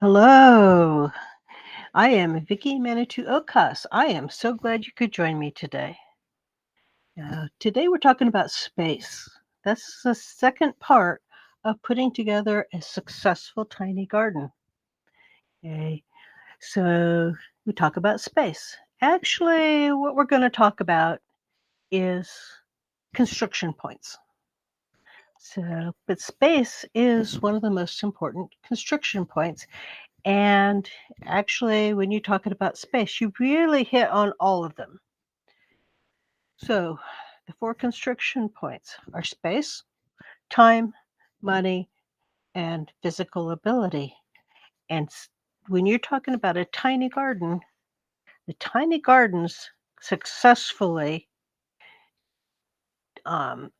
Hello, I am Vicky Manitou Okas. I am so glad you could join me today. Today we're talking about space. That's the second part of putting together a successful tiny garden. Okay, so we talk about space. Actually, what we're going to talk about is construction points. But space is one of the most important construction points. And actually, when you're talking about space, you really hit on all of them. So, the four construction points are space, time, money, and physical ability. And when you're talking about a tiny garden, the tiny gardens successfully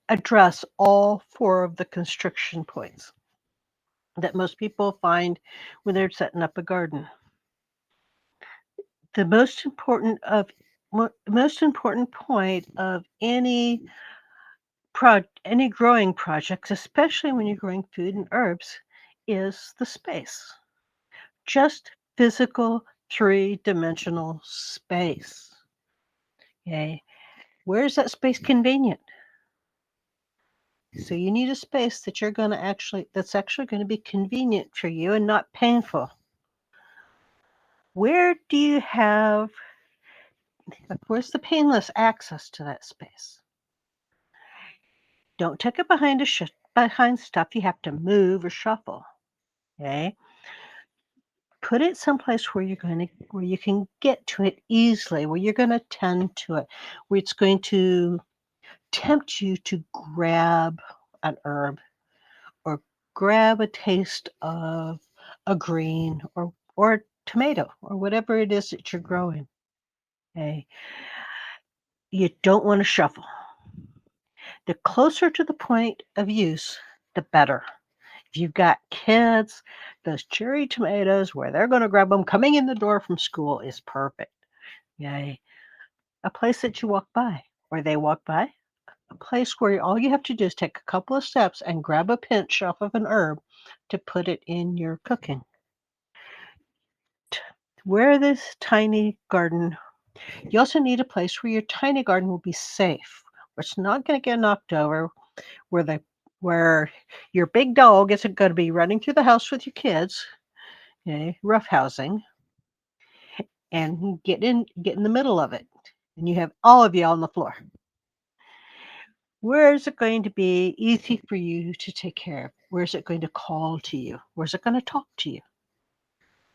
address all four of the construction points that most people find when they're setting up a garden. The most important point of any growing projects, especially when you're growing food and herbs, is the space. Just physical three-dimensional space. Okay. Where is that space convenient? So you need a space that's actually going to be convenient for you and not painful. Where's the painless access to that space? Don't take it behind stuff you have to move or shuffle. Okay? Put it someplace where you can get to it easily, where you're gonna tend to it, where it's going to tempt you to grab an herb or grab a taste of a green or a tomato or whatever it is that you're growing. Okay? You don't want to shuffle. The closer to the point of use, the better. If you've got kids, those cherry tomatoes where they're going to grab them coming in the door from school is perfect. Yay. A place that you walk by or they walk by, a place where all you have to do is take a couple of steps and grab a pinch off of an herb to put it in your cooking. Where this tiny garden, you also need a place where your tiny garden will be safe, where it's not going to get knocked over, where your big dog isn't going to be running through the house with your kids, okay, roughhousing, and get in the middle of it, and you have all of you on the floor. Where is it going to be easy for you to take care of? Where is it going to call to you? Where's it going to talk to you?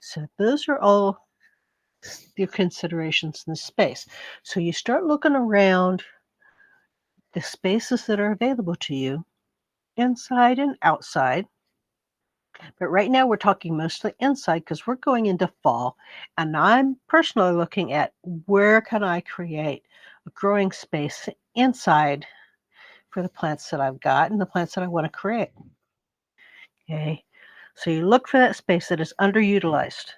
So those are all your considerations in the space. So you start looking around the spaces that are available to you, inside and outside. But right now we're talking mostly inside because we're going into fall. And I'm personally looking at where can I create a growing space inside for the plants that I've got and the plants that I want to create. Okay. So you look for that space that is underutilized.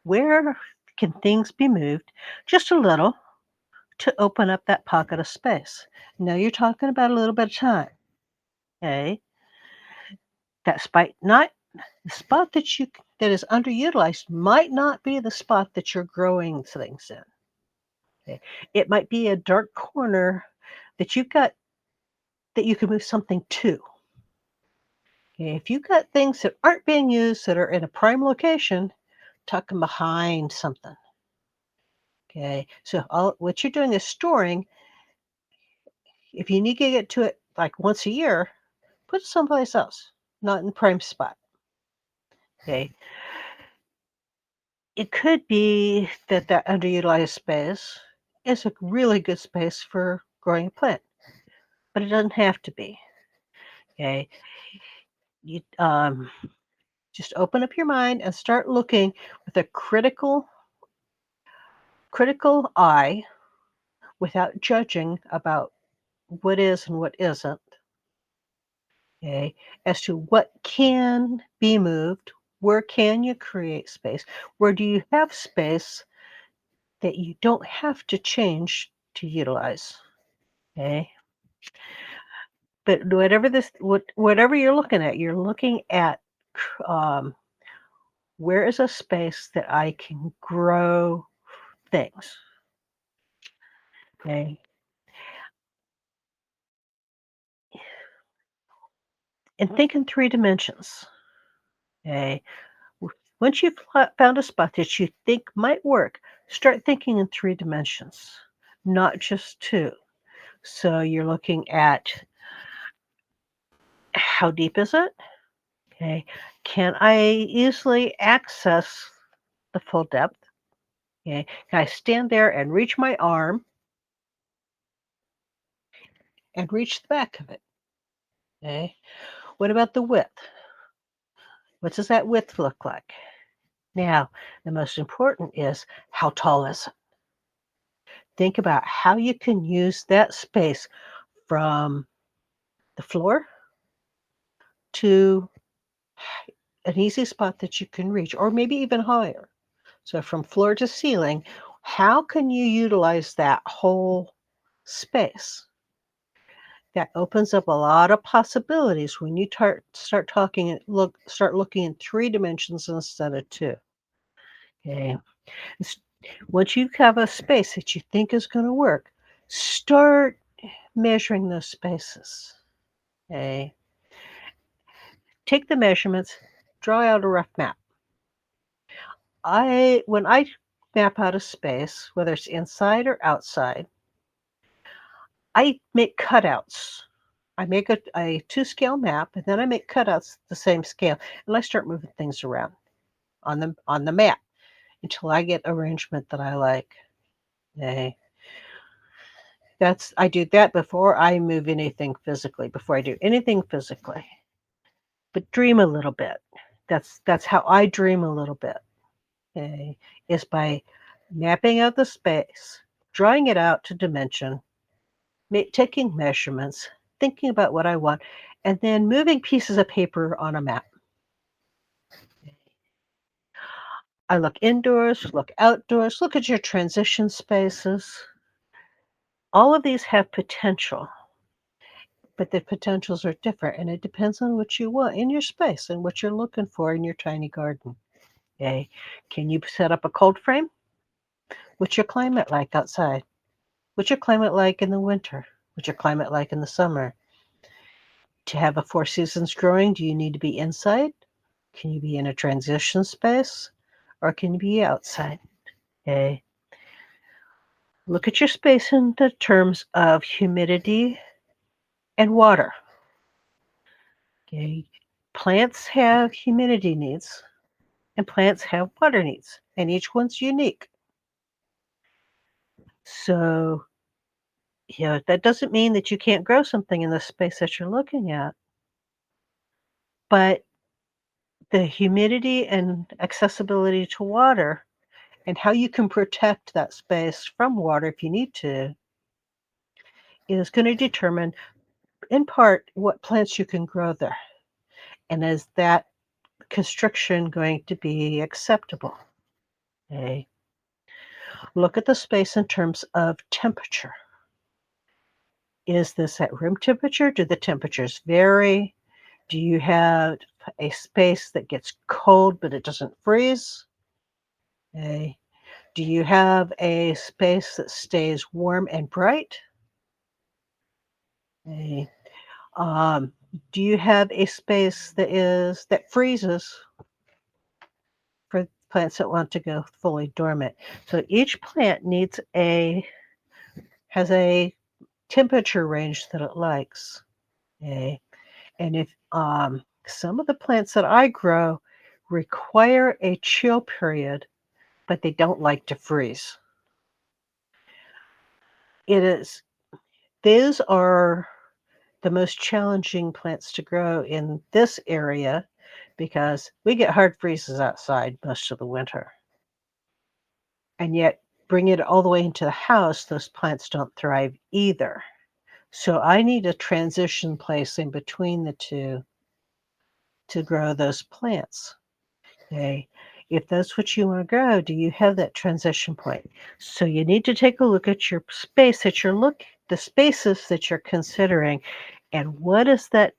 Where can things be moved just a little to open up that pocket of space? Now you're talking about a little bit of time. Okay. The spot that is underutilized might not be the spot that you're growing things in. Okay. It might be a dark corner that you've got that you can move something to. Okay. If you've got things that aren't being used that are in a prime location, tuck them behind something. Okay. So what you're doing is storing. If you need to get to it like once a year, put it someplace else, not in prime spot. Okay. It could be that underutilized space is a really good space for growing a plant, but it doesn't have to be. Okay. You just open up your mind and start looking with a critical eye without judging about what is and what isn't. Okay, as to what can be moved, where can you create space, where do you have space that you don't have to change to utilize. Okay, but whatever you're looking at um, Where is a space that I can grow things? Okay. And think in 3 dimensions. Okay. Once you've found a spot that you think might work, start thinking in 3 dimensions, not just 2. So you're looking at how deep is it? Okay. Can I easily access the full depth? Okay. Can I stand there and reach my arm and reach the back of it? Okay. What about the width? What does that width look like? Now, the most important is how tall is it? Think about how you can use that space from the floor to an easy spot that you can reach, or maybe even higher. So, from floor to ceiling, how can you utilize that whole space? That opens up a lot of possibilities when you start talking and start looking in 3 dimensions instead of 2. Okay. S- Once you have a space that you think is going to work, start measuring those spaces. Okay. Take the measurements, draw out a rough map. When I map out a space, whether it's inside or outside, I make cutouts. I make a 2-scale map, and then I make cutouts the same scale, and I start moving things around on the map until I get arrangement that I like. Okay. I do that before I move anything physically, before I do anything physically. But dream a little bit. That's how I dream a little bit. Okay, is by mapping out the space, drawing it out to dimension, taking measurements, thinking about what I want, and then moving pieces of paper on a map. I look indoors, look outdoors, look at your transition spaces. All of these have potential, but the potentials are different, and it depends on what you want in your space and what you're looking for in your tiny garden. Okay. Can you set up a cold frame? What's your climate like outside? What's your climate like in the winter? What's your climate like in the summer? To have a 4 seasons growing, do you need to be inside? Can you be in a transition space? Or can you be outside? Okay. Look at your space in the terms of humidity and water. Okay. Plants have humidity needs and plants have water needs, and each one's unique. So, that doesn't mean that you can't grow something in the space that you're looking at, but the humidity and accessibility to water and how you can protect that space from water if you need to is going to determine, in part, what plants you can grow there. And is that construction going to be acceptable? Okay. Look at the space in terms of temperature. Is this at room temperature? Do the temperatures vary? Do you have a space that gets cold but it doesn't freeze? Okay. Do you have a space that stays warm and bright? Okay. Um, do you have a space that freezes for plants that want to go fully dormant? So each plant has a temperature range that it likes. Okay. And if some of the plants that I grow require a chill period, but they don't like to freeze. It is Those are the most challenging plants to grow in this area because we get hard freezes outside most of the winter. And yet, bring it all the way into the house, those plants don't thrive either. So I need a transition place in between the two to grow those plants. Okay. If that's what you want to grow, do you have that transition point? So you need to take a look at your space the spaces that you're considering, and what is that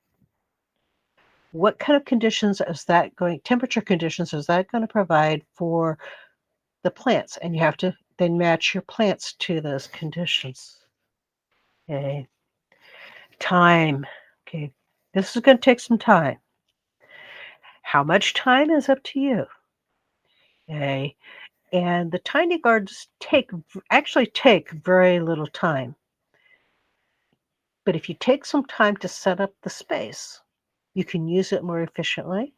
what kind of conditions is that going temperature conditions is that gonna provide for the plants? And you have to then match your plants to those conditions. Okay. Time. Okay. This is gonna take some time. How much time is up to you. Okay. And the tiny gardens actually take very little time. But if you take some time to set up the space, you can use it more efficiently.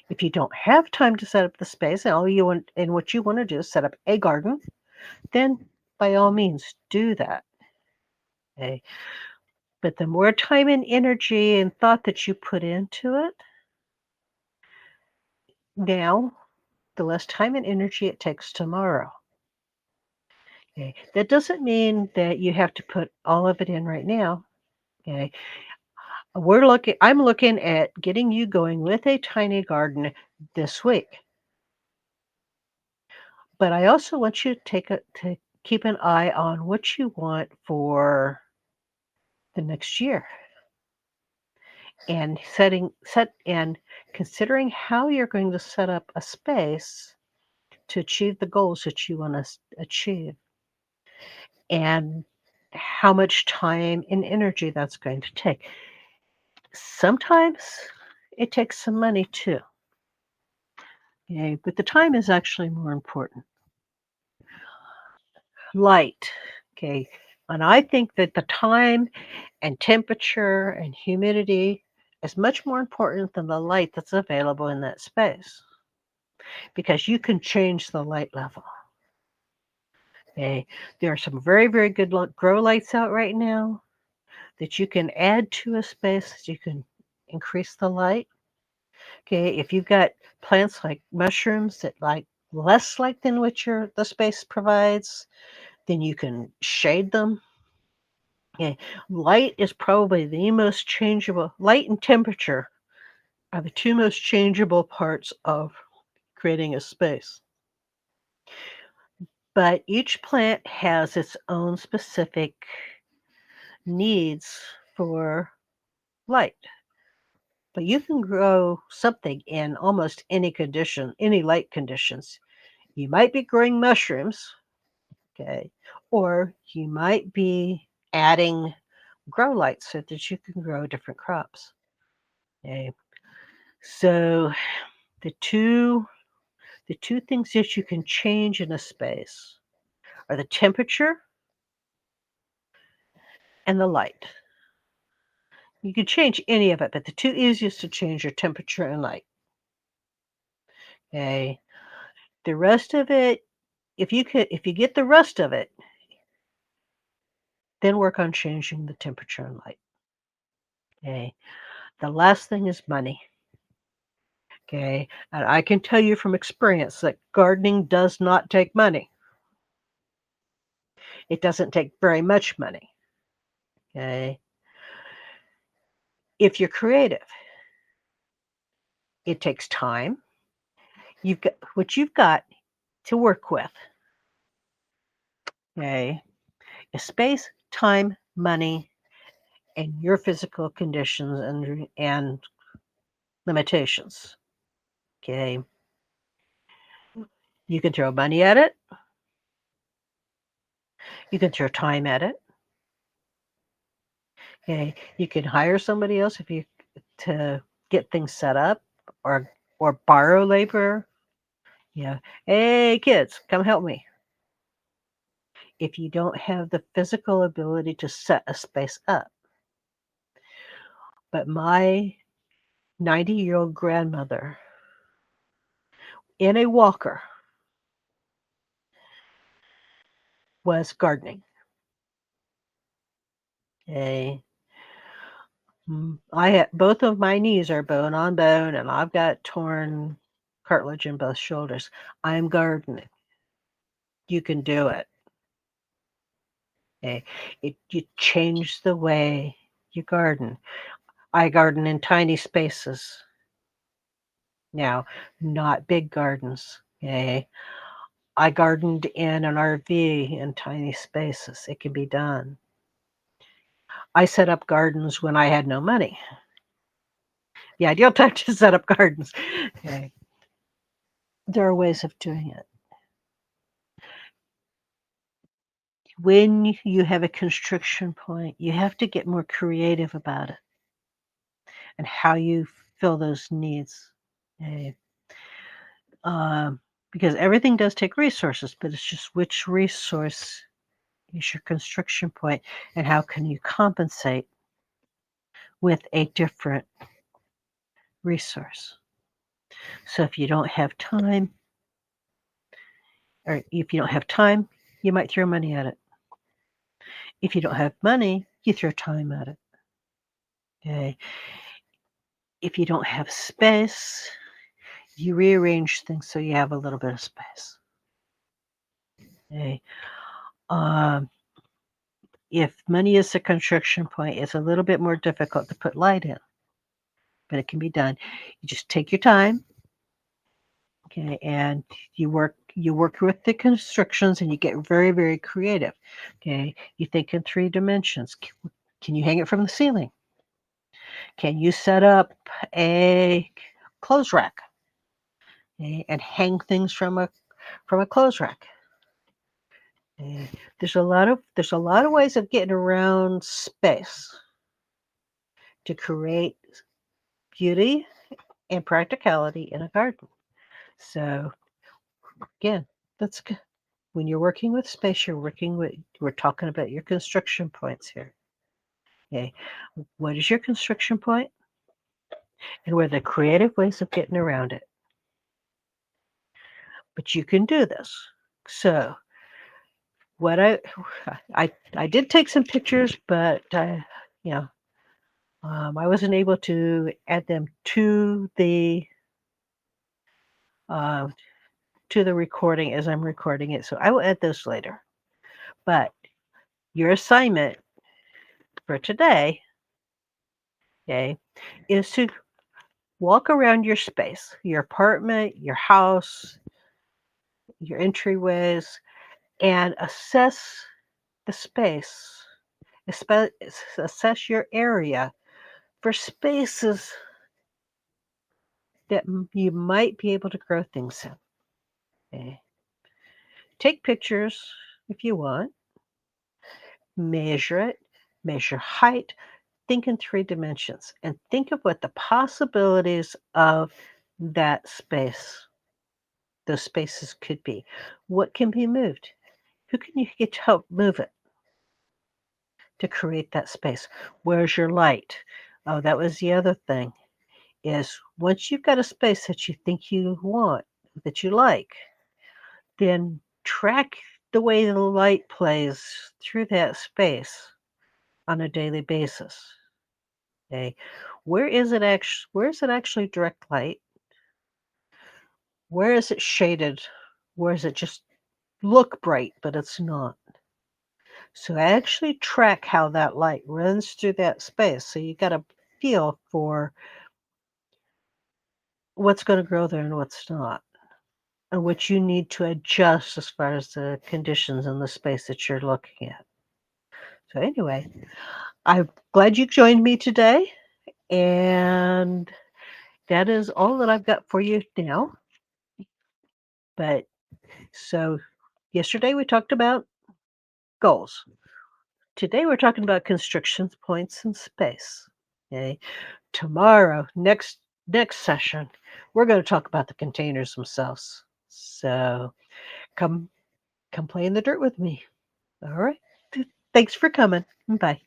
If you don't have time to set up the space and all you want and what you want to do is set up a garden, then by all means do that. Okay. But the more time and energy and thought that you put into it, now the less time and energy it takes tomorrow. Okay. That doesn't mean that you have to put all of it in right now. Okay. I'm looking at getting you going with a tiny garden this week. But I also want you to keep an eye on what you want for the next year and considering how you're going to set up a space to achieve the goals that you want to achieve and how much time and energy that's going to take. Sometimes it takes some money too. Okay, but the time is actually more important. Light. Okay. And I think that the time and temperature and humidity is much more important than the light that's available in that space because you can change the light level. Okay. There are some very, very good grow lights out right now that you can add to a space that you can increase the light. Okay. If you've got plants like mushrooms that like less light than what the space provides, then you can shade them. Okay. Light is probably the most changeable. Light and temperature are the two most changeable parts of creating a space. But each plant has its own specific needs for light. But you can grow something in almost any condition, any light conditions. You might be growing mushrooms, okay, or you might be adding grow lights so that you can grow different crops. Okay. So the two the two things that you can change in a space are the temperature and the light. You can change any of it, but the two easiest to change are temperature and light. Okay. The rest of it, if you get the rest of it, then work on changing the temperature and light. Okay. The last thing is money. Okay. And I can tell you from experience that gardening does not take money. It doesn't take very much money. Okay. If you're creative, it takes time. You've got to work with. Okay. Is space, time, money, and your physical conditions and limitations. Okay. You can throw money at it. You can throw time at it. Okay. You can hire somebody else to get things set up or borrow labor. Yeah. Hey kids, come help me. If you don't have the physical ability to set a space up. But my 90-year-old grandmother in a walker was gardening. Okay. I had both of my knees are bone on bone, and I've got torn cartilage in both shoulders. I'm gardening. You can do it. Okay. You change the way you garden. I garden in tiny spaces now, not big gardens. Okay. I gardened in an RV in tiny spaces. It can be done. I set up gardens when I had no money the ideal time to set up gardens. Okay. There are ways of doing it. When you have a constriction point, you have to get more creative about it and how you fill those needs. Okay. Um, because everything does take resources, but it's just which resource is your constriction point and how can you compensate with a different resource. So if you don't have time, or if you don't have time, you might throw money at it. If you don't have money, you throw time at it. Okay. If you don't have space, you rearrange things so you have a little bit of space. Okay. Um, if money is a constriction point, it's a little bit more difficult to put light in, but it can be done. You just take your time, okay, and you work with the constrictions and you get very, very creative. Okay. You think in 3 dimensions. Can you hang it from the ceiling? Can you set up a clothes rack, okay, and hang things from a clothes rack? Okay. There's a lot of ways of getting around space to create beauty and practicality in a garden. So again, that's good. When you're working with space, we're talking about your constriction points here. Okay. What is your constriction point? And what are the creative ways of getting around it? But you can do this. So what I did take some pictures, but you know, I wasn't able to add them uh, to the recording as I'm recording it. So I will add those later. But your assignment for today, okay, is to walk around your space, your apartment, your house, your entryways, and assess the space. Assess your area for spaces that you might be able to grow things in. Okay. Take pictures if you want, measure it, measure height, think in 3 dimensions, and think of what the possibilities of that space, those spaces could be. What can be moved? Who can you get to help move it to create that space? Where's your light? Oh, that was the other thing, is once you've got a space that you think you want, that you like, then track the way the light plays through that space on a daily basis. Okay. Where is it actually direct light? Where is it shaded? Where is it just look bright, but it's not? So actually track how that light runs through that space. So you got a feel for what's going to grow there and what's not, and what you need to adjust as far as the conditions in the space that you're looking at. So anyway, I'm glad you joined me today, and that is all that I've got for you now. But so yesterday we talked about goals. Today we're talking about constriction points in space. Okay. Tomorrow, next session, we're going to talk about the containers themselves. So come play in the dirt with me. All right. Thanks for coming. Bye.